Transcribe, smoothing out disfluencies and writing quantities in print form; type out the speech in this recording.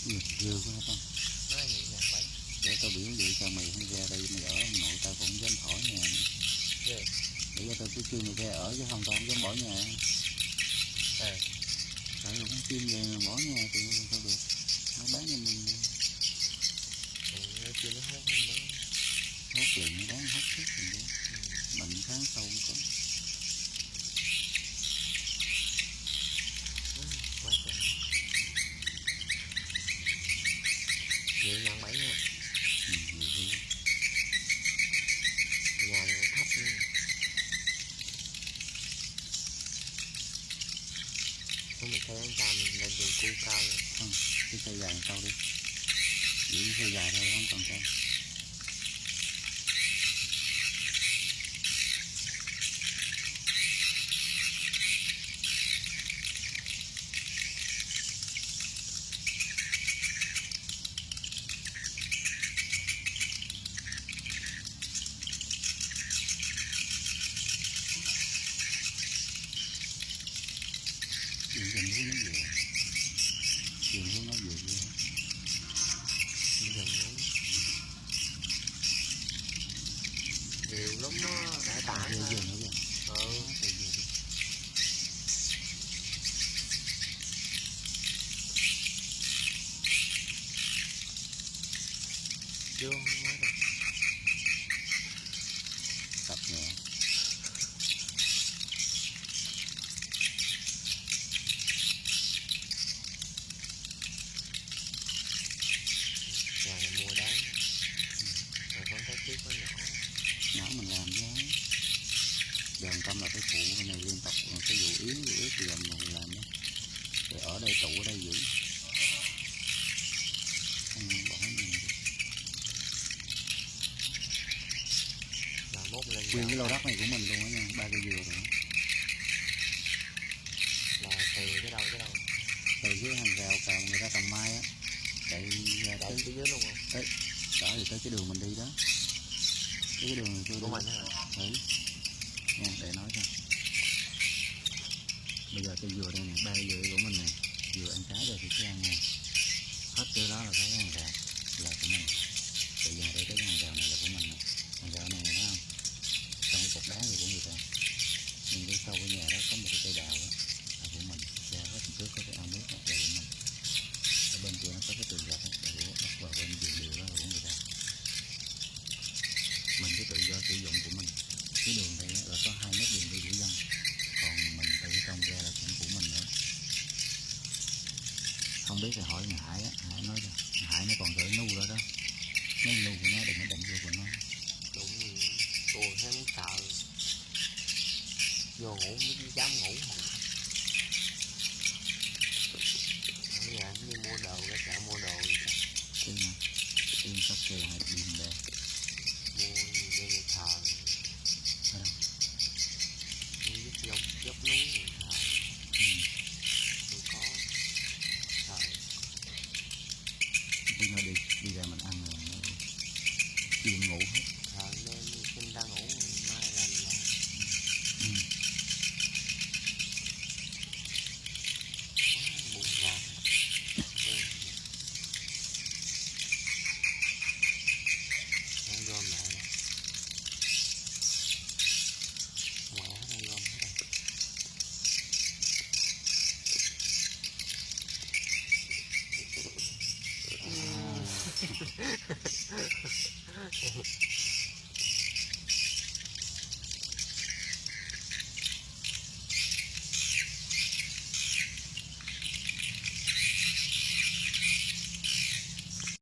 Dừa quá tao. Nói gì nhà bảy. Để tao biểu vậy sao mày không ra đây mày ở ông nội tao cũng dám khỏi nhà nữa. Yeah. Để cho tao cứ kêu mày ra ở chứ không tao không dám bỏ nhà. Tại rồi con chim về mà bỏ nhà thì sao được. Nó bán cho mình. Chưa nó hốt không đó. Hốt liền nó bán hốt hết rồi đó. Bệnh tháng sau không có. Quá trời. Nhiều ngàn bảy nha. Nhiều khi Nhà này thấp nữa. Không mình thấy anh ta mình lên đường cu cao lên. không, cái xe dài sau đi. Chỉ xe dài thôi không còn sao. Chuyện tình huống nó về. Chuyện huống nó về ghê. Dần lắm. Nhiều lắm nó đã tải Về thôi. về nữa kìa. Chưa không nói đâu. Tập nhẹ. Nhà này mua đáng. Rồi con cái chiếc nó nhỏ. Nhỏ mình làm chứ. Giờ tâm là phải phụ cái này liên tục. Cái vụ yếu thì làm đó. Để ở đây trụ ở đây giữ. Không bỏ mình. Là mốt lên Nguyên cái lô đất này của mình luôn á nha. 3 cây dừa rồi. là từ cái đâu tới đâu? Từ cái hàng rào cào người ta trồng mai á. Chạy ra Chạy tới phía dưới luôn không? Đấy, đó thì tới cái đường mình đi đó. Cái đường tôi Của mình hả? Đấy. Nha, để nói cho. Bây giờ cây dừa đây nè, 3 cây dừa của mình nè. Dừa ăn trái rồi thì cái ăn nè. Hết cái đó là cái hàng rào là của mình. Bây giờ đây cái hàng rào này là của mình nè. Hàng rào này thấy không? Trong cái cột đá này của người ta. Nhưng cái sau cái nhà đó có một cái cây đào đó là của mình. Ra hết trước có cái ao nước đó là của mình. Ở bên kia nó có cái tường gạch đó là của bắt vào bên vườn điều đó là của người ta. Mình cái tự do sử dụng của mình. Cái đường đây là có 2 mét đường đi của dân, còn mình từ cái trong ra là cũng của mình nữa. Không biết thì hỏi nhà Hải á, Hải nói cho Hải nó còn đỡ nu đó đó, mấy nu của nó đừng có đụng vô của nó. Đúng rồi, tôi thấy muốn sợ. Vô ngủ mới dám ngủ. Bây giờ đi mua đồ ra chợ mua đồ gì cả. Cái nào yên sắp kề hay điên đây Mua gì đây người thờ. ở đâu? Đi dốc núi người thờ. Tôi có thờ. Tí nó đi ra mình ăn rồi chiều ngủ hết. Thờ nên xin ta ngủ mai làm lại. Quá buồn ngọt. Đang gom lại nè. Ngoài đó đang gom hết rồi.